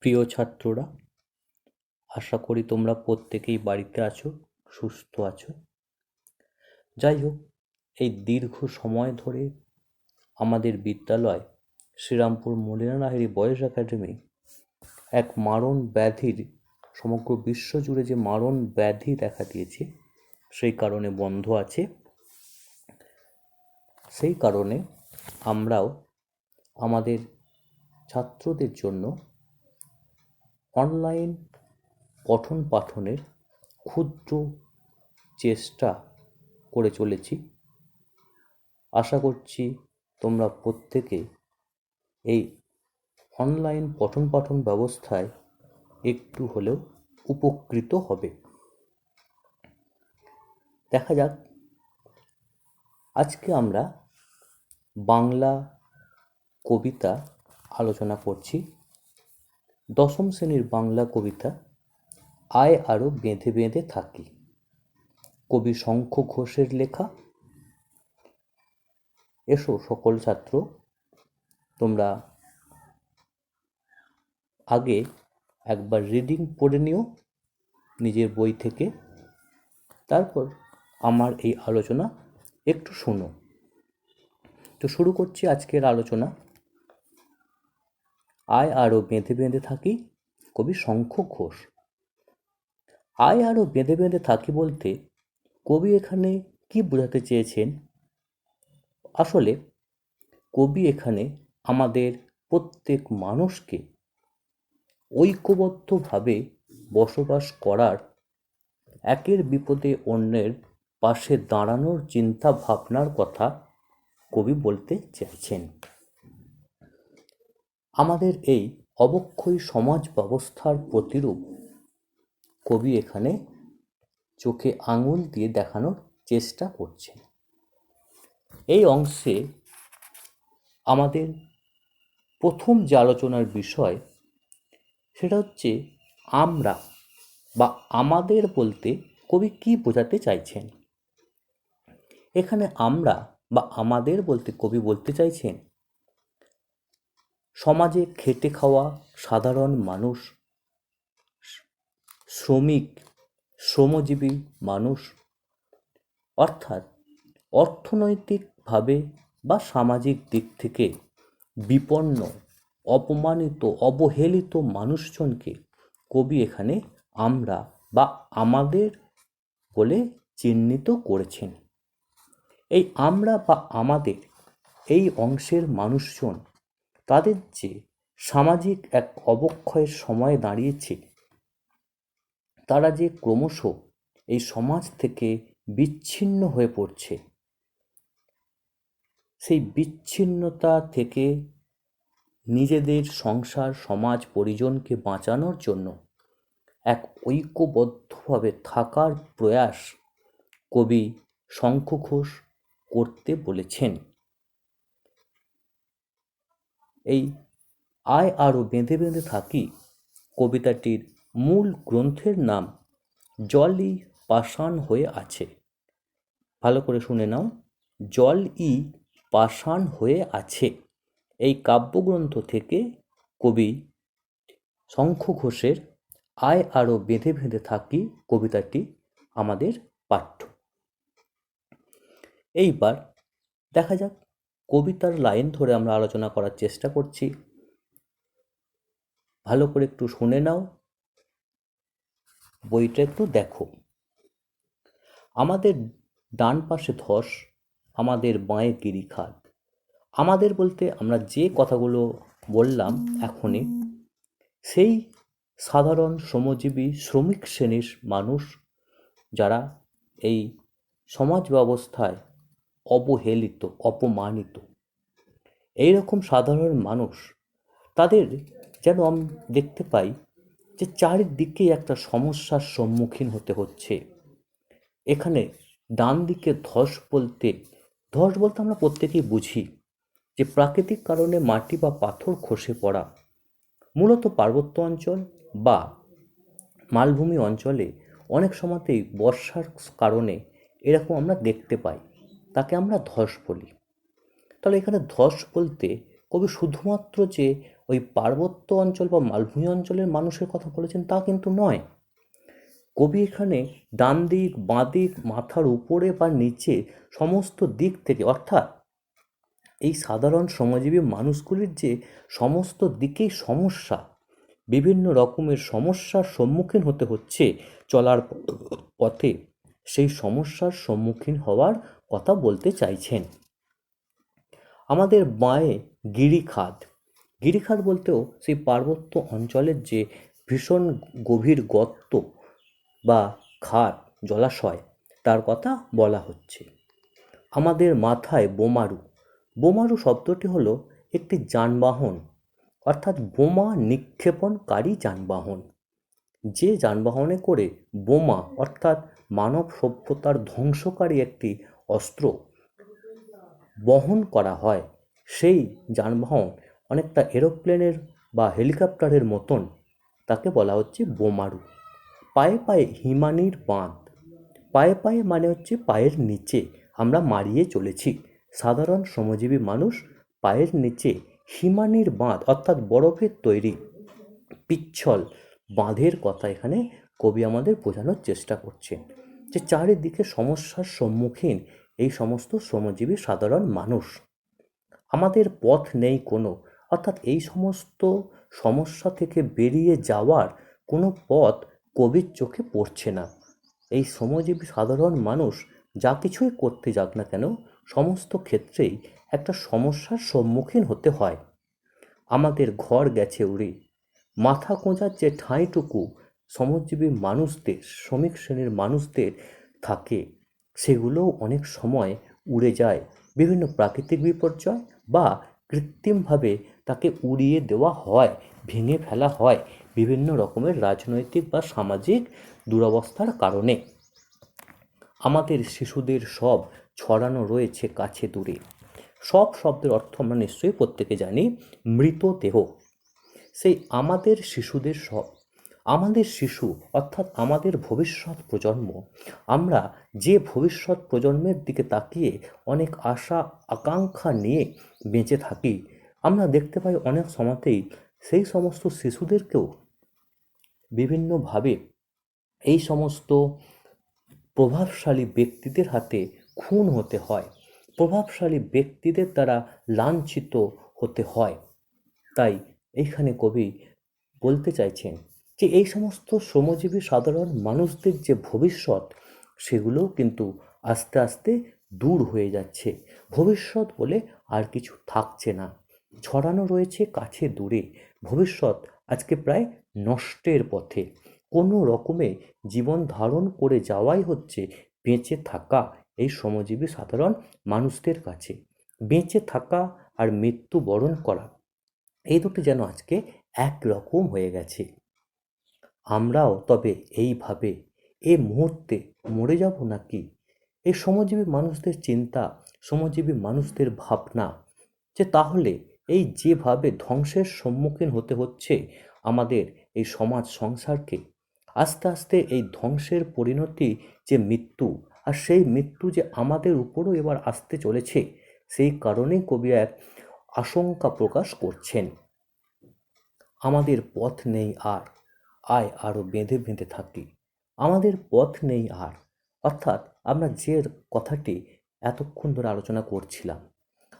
প্রিয় ছাত্ররা, আশা করি তোমরা প্রত্যেকেই বাড়িতে আছো, সুস্থ আছো। যাই হোক, এই দীর্ঘ সময় ধরে আমাদের বিদ্যালয় শ্রীরামপুর মলিনা লাহিড়ী বয়েজ একাডেমি এক মারণ ব্যাধির, সমগ্র বিশ্ব জুড়ে যে মারণ ব্যাধি দেখা দিয়েছে সেই কারণে বন্ধ আছে। সেই কারণে আমরাও আমাদের ছাত্রদের জন্য অনলাইন পঠন পাঠনের ক্ষুদ্র চেষ্টা করে চলেছি। আশা করছি তোমরা প্রত্যেকে এই অনলাইন পঠন পাঠন ব্যবস্থায় একটু হলেও উপকৃত হবে। দেখা যাক, আজকে আমরা বাংলা কবিতা আলোচনা করছি। দশম শ্রেণীর বাংলা কবিতা আয় আরো বেঁধে বেঁধে থাকি, কবি শঙ্খ ঘোষের লেখা। এসো সকল ছাত্র, তোমরা আগে একবার রিডিং পড়ে নিও নিজের বই থেকে, তারপর আমার এই আলোচনা একটু শোনো। তো শুরু করছি আজকের আলোচনা। আয় আরো বেঁধে বেঁধে থাকি, কবি শঙ্খ ঘোষ। আয় আরো বেঁধে বেঁধে থাকি বলতে কবি এখানে কি বোঝাতে চেয়েছেন? আসলে কবি এখানে আমাদের প্রত্যেক মানুষকে ঐক্যবদ্ধভাবে বসবাস করার, একের বিপদে অন্যের পাশে দাঁড়ানোর চিন্তা ভাবনার কথা কবি বলতে চাইছেন। আমাদের এই অবক্ষয়ী সমাজ ব্যবস্থার প্রতিরূপ কবি এখানে চোখে আঙুল দিয়ে দেখানোর চেষ্টা করছেন। এই অংশে আমাদের প্রথম যে আলোচনার বিষয় সেটা হচ্ছে আমরা বা আমাদের বলতে কবি কি বোঝাতে চাইছেন। এখানে আমরা বা আমাদের বলতে কবি বলতে চাইছেন সমাজে খেটে খাওয়া সাধারণ মানুষ, শ্রমিক, শ্রমজীবী মানুষ, অর্থাৎ অর্থনৈতিকভাবে বা সামাজিক দিক থেকে বিপন্ন, অপমানিত, অবহেলিত মানুষজনকে কবি এখানে আমরা বা আমাদের বলে চিহ্নিত করেছেন। এই আমরা বা আমাদের এই অংশের মানুষজন, তাদের যে সামাজিক এক অবক্ষয়ের সময় দাঁড়িয়েছে, তারা যে ক্রমশ এই সমাজ থেকে বিচ্ছিন্ন হয়ে পড়ছে, সেই বিচ্ছিন্নতা থেকে নিজেদের সংসার, সমাজ, পরিজনকে বাঁচানোর জন্য এক ঐক্যবদ্ধভাবে থাকার প্রয়াস কবি শঙ্খ ঘোষ করতে বলেছেন। এই আয় আরো বেঁধে বেঁধে থাকি কবিতাটির মূল গ্রন্থের নাম জলই পাষাণ হয়ে আছে। ভালো করে শুনে নাও, জলই পাষাণ হয়ে আছে। এই কাব্যগ্রন্থ থেকে কবি শঙ্খ ঘোষের আয় আরো বেঁধে বেঁধে থাকি কবিতাটি আমাদের পাঠ্য। এইবার দেখা যাক, কবিতার লাইন ধরে আমরা আলোচনা করার চেষ্টা করছি। ভালো করে একটু শুনে নাও, বইটা একটু দেখো। আমাদের ডান পাশে ধস, আমাদের বাঁয়ে গিরিখাত। আমাদের বলতে আমরা যে কথাগুলো বললাম এখনই, সেই সাধারণ শ্রমজীবী শ্রমিক শ্রেণীর মানুষ যারা এই সমাজ ব্যবস্থায় অবহেলিত, অপমানিত, এইরকম সাধারণ মানুষ, তাদের যেন আমি দেখতে পাই যে চারিদিকে একটা সমস্যার সম্মুখীন হতে হচ্ছে। এখানে ডান দিকে ধস বলতে আমরা প্রত্যেকেই বুঝি যে প্রাকৃতিক কারণে মাটি বা পাথর খসে পড়া, মূলত পার্বত্য অঞ্চল বা মালভূমি অঞ্চলে অনেক সময়তেই বর্ষার কারণে এরকম আমরা দেখতে পাই, তাকে আমরা ধস বলি। তাহলে এখানে ধস বলতে কবি শুধুমাত্র যে ওই পার্বত্য অঞ্চল বা মালভূমি অঞ্চলের মানুষের কথা বলেছেন তা কিন্তু নয়। কবি এখানে ডান দিক, বাঁ দিক, মাথার উপরে বা নিচে সমস্ত দিক থেকে, অর্থাৎ এই সাধারণ শ্রমজীবী মানুষগুলির যে সমস্ত দিকেই সমস্যা, বিভিন্ন রকমের সমস্যার সম্মুখীন হতে হচ্ছে চলার পথে, সেই সমস্যার সম্মুখীন হওয়ার কথা বলতে চাইছেন। আমাদের বাঁয়ে গিরিখাদ, গিরিখাদ বলতেও সেই পার্বত্য অঞ্চলের যে ভীষণ গভীর গর্ত বা খাদ, জলাশয়, তার কথা বলা হচ্ছে। আমাদের মাথায় বোমারু, বোমারু শব্দটি হলো একটি যানবাহন, অর্থাৎ বোমা নিক্ষেপণকারী যানবাহন। যে যানবাহনে করে বোমা, অর্থাৎ মানব সভ্যতার ধ্বংসকারী একটি অস্ত্র বহন করা হয়, সেই যানবাহন অনেকটা এরোপ্লেনের বা হেলিকপ্টারের মতন, তাকে বলা হচ্ছে বোমারু। পায়ে পায়ে হিমানির বাঁধ, পায়ে পায়ে মানে হচ্ছে পায়ের নিচে আমরা মারিয়ে চলেছি। সাধারণ শ্রমজীবী মানুষ পায়ের নিচে হিমানির বাঁধ, অর্থাৎ বরফের তৈরি পিচ্ছল বাঁধের কথা এখানে কবি আমাদের বোঝানোর চেষ্টা করছেন, যে চারিদিকে সমস্যার সম্মুখীন এই সমস্ত শ্রমজীবী সাধারণ মানুষ। আমাদের পথ নেই কোনো, অর্থাৎ এই সমস্ত সমস্যা থেকে বেরিয়ে যাওয়ার কোনো পথ কবির চোখে পড়ছে না। এই শ্রমজীবী সাধারণ মানুষ যা কিছুই করতে যাক না কেন, সমস্ত ক্ষেত্রেই একটা সমস্যার সম্মুখীন হতে হয়। আমাদের ঘর গেছে উড়ে, মাথা গোঁজার যে ঠাঁইটুকু শ্রমজীবী মানুষদের, শ্রমিক শ্রেণীর মানুষদের থাকে, সেগুলোও অনেক সময় উড়ে যায় বিভিন্ন প্রাকৃতিক বিপর্যয় বা কৃত্রিমভাবে তাকে উড়িয়ে দেওয়া হয়, ভেঙে ফেলা হয় বিভিন্ন রকমের রাজনৈতিক বা সামাজিক দুরবস্থার কারণে। আমাদের শিশুদের সব ছড়ানো রয়েছে কাছে দূরে, সব শব্দের অর্থ আমরা নিশ্চয়ই প্রত্যেকে জানি, মৃতদেহ। সেই আমাদের শিশুদের সব, আমাদের শিশু অর্থাৎ আমাদের ভবিষ্যৎ প্রজন্ম, আমরা যে ভবিষ্যৎ প্রজন্মের দিকে তাকিয়ে অনেক আশা আকাঙ্ক্ষা নিয়ে বেঁচে থাকি, আমরা দেখতে পাই অনেক সময়তেই সেই সমস্ত শিশুদেরকেও বিভিন্নভাবে এই সমস্ত প্রভাবশালী ব্যক্তিদের হাতে খুন হতে হয়, প্রভাবশালী ব্যক্তিদের দ্বারা লাঞ্ছিত হতে হয়। তাই এইখানে কবি বলতে চাইছেন যে এই সমস্ত শ্রমজীবী সাধারণ মানুষদের যে ভবিষ্যৎ, সেগুলোও কিন্তু আস্তে আস্তে দূর হয়ে যাচ্ছে। ভবিষ্যৎ বলে আর কিছু থাকছে না, ছড়ানো রয়েছে কাছে দূরে। ভবিষ্যৎ আজকে প্রায় নষ্টের পথে। কোনো রকমে জীবন ধারণ করে যাওয়াই হচ্ছে বেঁচে থাকা এই শ্রমজীবী সাধারণ মানুষদের কাছে। বেঁচে থাকা আর মৃত্যুবরণ করা, এই দুটি যেন আজকে একরকম হয়ে গেছে। আমরাও তবে এইভাবে এ মুহূর্তে মরে যাব নাকি? এই শ্রমজীবী মানুষদের চিন্তা, শ্রমজীবী মানুষদের ভাবনা, যে তাহলে এই যেভাবে ধ্বংসের সম্মুখীন হতে হচ্ছে আমাদের এই সমাজ সংসারকে, আস্তে আস্তে এই ধ্বংসের পরিণতি যে মৃত্যু, আর সেই মৃত্যু যে আমাদের উপরও এবার আসতে চলেছে, সেই কারণেই কবি এক আশঙ্কা প্রকাশ করছেন। আমাদের পথ নেই আর, আয় আরও বেঁধে বেঁধে থাকি। আমাদের পথ নেই আর, অর্থাৎ আমরা যে কথাটি এতক্ষণ ধরে আলোচনা করছিলাম,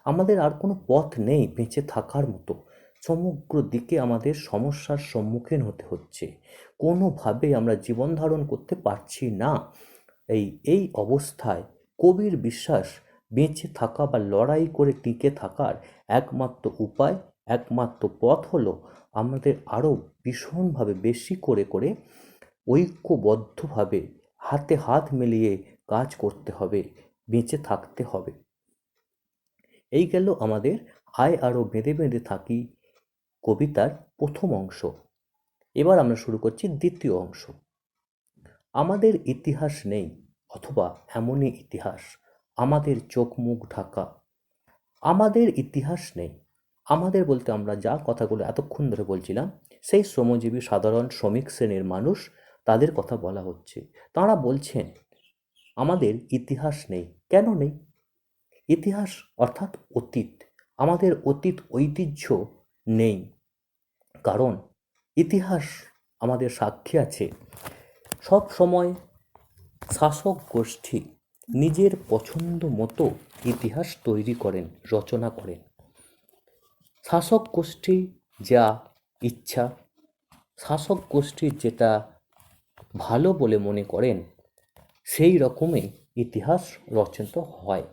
আমাদের আর কোনো পথ নেই বেঁচে থাকার মতো। সমগ্র দিকে আমাদের সমস্যার সম্মুখীন হতে হচ্ছে, কোনোভাবেই আমরা জীবন ধারণ করতে পারছি না। এই অবস্থায় কবির বিশ্বাস, বেঁচে থাকা বা লড়াই করে টিকে থাকার একমাত্র উপায়, একমাত্র পথ হলো আমাদের আরও ভীষণভাবে বেশি করে করে ঐক্যবদ্ধভাবে হাতে হাত মিলিয়ে কাজ করতে হবে, বেঁচে থাকতে হবে। এই গেল আমাদের আয় আরও বেঁধে বেঁধে থাকি কবিতার প্রথম অংশ। এবার আমরা শুরু করছি দ্বিতীয় অংশ। আমাদের ইতিহাস নেই, অথবা এমনই ইতিহাস আমাদের চোখ মুখ ঢাকা। আমাদের ইতিহাস নেই, আমাদের বলতে আমরা যা কথাগুলো এতক্ষণ ধরে বলছিলাম, সেই শ্রমজীবী সাধারণ শ্রমিক শ্রেণীর মানুষ, তাদের কথা বলা হচ্ছে। তাঁরা বলছেন আমাদের ইতিহাস নেই। কেন নেই? ইতিহাস অর্থাৎ অতীত, আমাদের অতীত ঐতিহ্য নেই। কারণ ইতিহাস আমাদের সাক্ষী আছে, সব সময় শাসক গোষ্ঠী নিজের পছন্দ মতো ইতিহাস তৈরি করেন, রচনা করেন। শাসক গোষ্ঠী যা ইচ্ছা, শাসক গোষ্ঠীর যেটা ভালো বলে মনে করেন, সেই রকমই ইতিহাস রচিত হয়।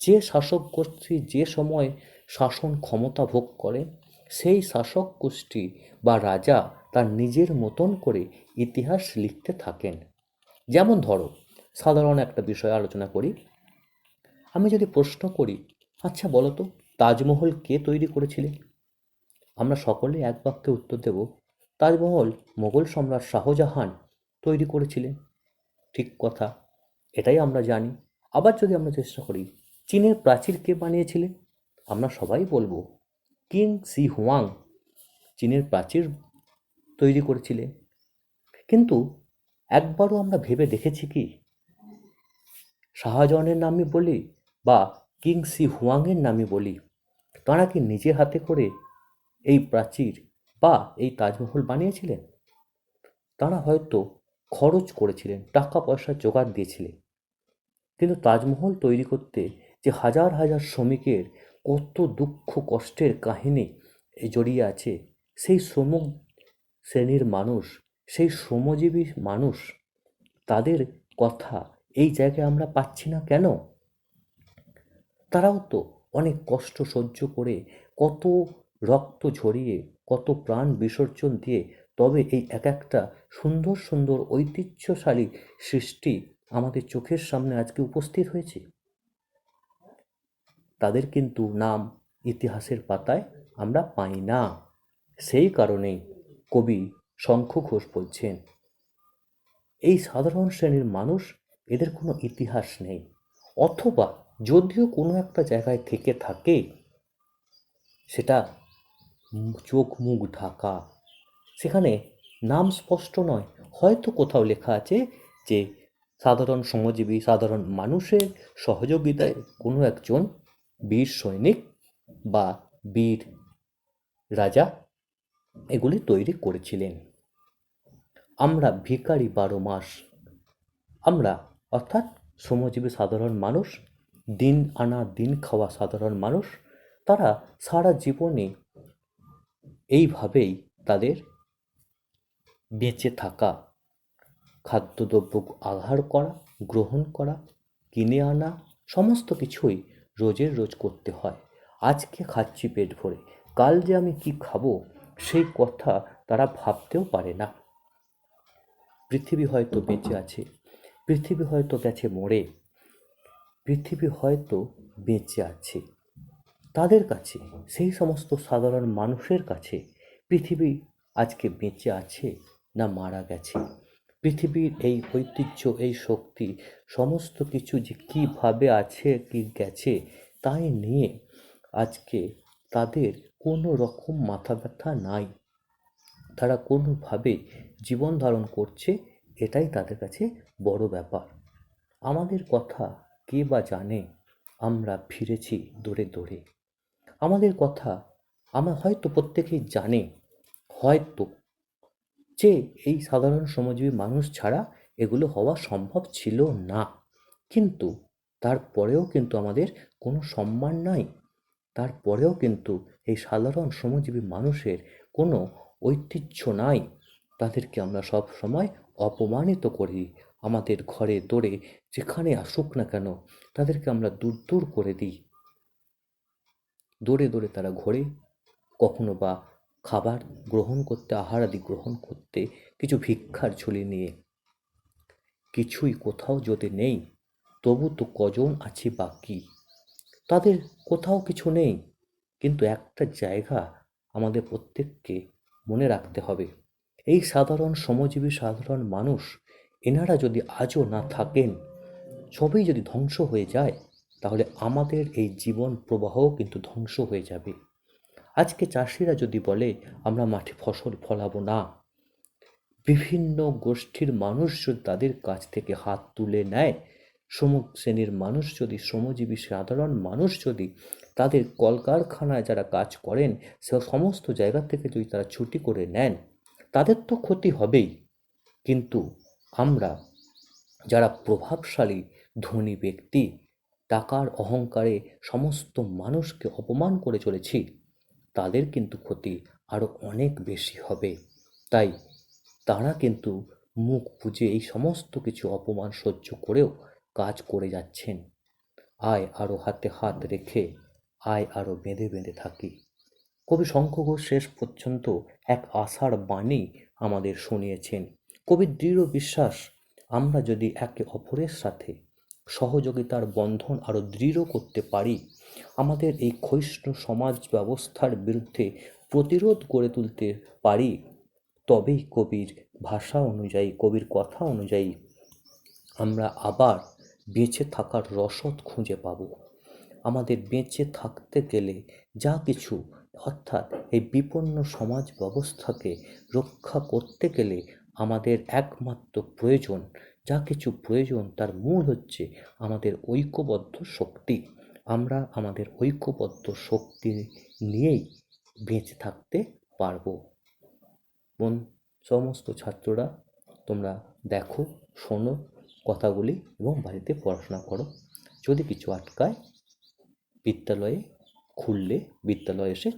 যে শাসক গোষ্ঠী যে সময় শাসন ক্ষমতা ভোগ করেন, সেই শাসক গোষ্ঠী বা রাজা তার নিজের মতন করে ইতিহাস লিখতে থাকেন। যেমন ধরো, সাধারণ একটা বিষয় আলোচনা করি। আমি যদি প্রশ্ন করি, আচ্ছা বলো তো, তাজমহল কে তৈরি করেছিলেন? আমরা সকলে এক বাক্যে উত্তর দেব, তাজমহল মোগল সম্রাট শাহজাহান তৈরি করেছিলেন। ঠিক কথা, এটাই আমরা জানি। আবার যদি আমরা চেষ্টা করি, চীনের প্রাচীর কে বানিয়েছিলেন? আমরা সবাই বলবো কিং সি হুয়াং চীনের প্রাচীর তৈরি করেছিলেন। কিন্তু একবারও আমরা ভেবে দেখেছি কি, শাহজাহানের নামই বলি বা কিং সি হুয়াংয়ের নামই বলি, তাঁরা কি নিজে হাতে করে এই প্রাচীর বা এই তাজমহল বানিয়েছিলেন? তাঁরা হয়তো খরচ করেছিলেন, টাকা পয়সা জোগাড় দিয়েছিলেন। কিন্তু তাজমহল তৈরি করতে যে হাজার হাজার শ্রমিকের কত দুঃখ কষ্টের কাহিনী জড়িয়ে আছে, সেই শ্রমিক শ্রেণীর মানুষ, সেই শ্রমজীবী মানুষ, তাদের কথা এই জায়গায় আমরা পাচ্ছি না কেন? তারাও তো অনেক কষ্ট সহ্য করে, কত রক্ত ঝরিয়ে, কত প্রাণ বিসর্জন দিয়ে তবে এই এক একটা সুন্দর সুন্দর ঐতিহ্যশালী সৃষ্টি আমাদের চোখের সামনে আজকে উপস্থিত হয়েছে। তাদের কিন্তু নাম ইতিহাসের পাতায় আমরা পাই না। সেই কারণেই কবি শঙ্খ ঘোষ বলছেন, এই সাধারণ শ্রেণীর মানুষ, এদের কোনো ইতিহাস নেই, অথবা যদিও কোনো একটা জায়গায় থেকে থাকে, সেটা চোখ মুখ ঢাকা, সেখানে নাম স্পষ্ট নয়। হয়তো কোথাও লেখা আছে যে সাধারণ শ্রমজীবী, সাধারণ মানুষের সহযোগিতায় কোনো একজন বীর সৈনিক বা বীর রাজা এগুলি তৈরি করেছিলেন। আমরা ভিখারি 12 মাস, আমরা অর্থাৎ শ্রমজীবী সাধারণ মানুষ, দিন আনা দিন খাওয়া সাধারণ মানুষ, তারা সারা জীবনে এইভাবেই তাদের বেঁচে থাকা, খাদ্যদ্রব্য আহার করা, গ্রহণ করা, কিনে আনা, সমস্ত কিছুই রোজের রোজ করতে হয়। আজকে খাচ্ছি পেট ভরে, কাল যে আমি কি খাবো সেই কথা তারা ভাবতেও পারে না। পৃথিবী হয়তো বেঁচে আছে, পৃথিবী হয়তো গেছে মরে, পৃথিবী হয়তো বেঁচে আছে। তাদের কাছে, সেই সমস্ত সাধারণ মানুষের কাছে পৃথিবী আজকে বেঁচে আছে না মারা গেছে? পৃথিবীর এই ঐতিহ্য, এই শক্তি, সমস্ত কিছু যে কীভাবে আছে কি গেছে, তাই নিয়ে আজকে তাদের কোনো রকম মাথা ব্যথা নাই। তারা কোনোভাবে জীবন ধারণ করছে, এটাই তাদের কাছে বড় ব্যাপার। আমাদের কথা কে বা জানে? আমরা ফিরেছি দৌড়ে দৌড়ে। আমাদের কথা আমরা হয়তো প্রত্যেকেই জানে, হয়তো, যে এই সাধারণ শ্রমজীবী মানুষ ছাড়া এগুলো হওয়া সম্ভব ছিল না। কিন্তু তারপরেও কিন্তু আমাদের কোনো সম্মান নাই। তারপরেও কিন্তু এই সাধারণ শ্রমজীবী মানুষের কোনো ঐতিহ্য নাই। তাদেরকে আমরা সব সময় অপমানিত করি। আমাদের ঘরে দৌড়ে যেখানে আসুক না কেন, তাদেরকে আমরা দূর দূর করে দিই। দৌড়ে দৌড়ে তারা ঘোরে, কখনো বা খাবার গ্রহণ করতে, আহারাদি গ্রহণ করতে কিছু ভিক্ষার ঝুলি নিয়ে। কিছুই কোথাও যদি নেই, তবু তো কজন আছে বাকি। তাদের কোথাও কিছু নেই, কিন্তু একটা জায়গা আমাদের প্রত্যেককে মনে রাখতে হবে। এই সাধারণ শ্রমজীবী সাধারণ মানুষ, এনারা যদি আজও না থাকেন, সবই যদি ধ্বংস হয়ে যায়, তাহলে আমাদের এই জীবন প্রবাহও কিন্তু ধ্বংস হয়ে যাবে। আজকে চাষিরা যদি বলে আমরা মাঠে ফসল ফলাবো না, বিভিন্ন গোষ্ঠীর মানুষ যদি তাদের কাছ থেকে হাত তুলে নেয়, শ্রমিক শ্রেণীর মানুষ যদি, শ্রমজীবী সাধারণ মানুষ যদি তাদের কলকারখানায় যারা কাজ করেন সে সমস্ত জায়গা থেকে যদি তারা ছুটি করে নেন, তাদের তো ক্ষতি হবেই। কিন্তু আমরা যারা প্রভাবশালী ধনী ব্যক্তি, টাকার অহংকারে সমস্ত মানুষকে অপমান করে চলেছি, তাদের কিন্তু ক্ষতি আরও অনেক বেশি হবে। তাই তারা কিন্তু মুখ বুজে এই সমস্ত কিছু অপমান সহ্য করেও কাজ করে যাচ্ছেন। আয় আরও হাতে হাত রেখে, আয় আরও বেঁধে বেঁধে থাকি। কবি শঙ্খ ঘোষ শেষ পর্যন্ত এক আশার বাণী আমাদের শুনিয়েছেন। কবির দৃঢ় বিশ্বাস, আমরা যদি একে অপরের সাথে সহযোগিতার বন্ধন আরও দৃঢ় করতে পারি, আমাদের এই ক্ষয়িষ্ণু সমাজ ব্যবস্থার বিরুদ্ধে প্রতিরোধ গড়ে তুলতে পারি, তবেই কবির ভাষা অনুযায়ী, কবির কথা অনুযায়ী আমরা আবার বেঁচে থাকার রসদ খুঁজে পাব। আমাদের বেঁচে থাকতে গেলে যা কিছু, অর্থাৎ এই বিপন্ন সমাজ ব্যবস্থাকে রক্ষা করতে গেলে আমাদের একমাত্র প্রয়োজন, যা কিছু প্রয়োজন তার মূল হচ্ছে আমাদের ঐক্যবদ্ধ শক্তি। আমরা আমাদের ঐক্যবদ্ধ শক্তি নিয়েই বেঁচে থাকতে পারবো। সমস্ত ছাত্ররা তোমরা দেখো, শোনো কথাগুলি এবং বাড়িতে পড়াশোনা করো। যদি কিছু আটকায়, বিদ্যালয়ে খুললে বিদ্যালয়ে এসে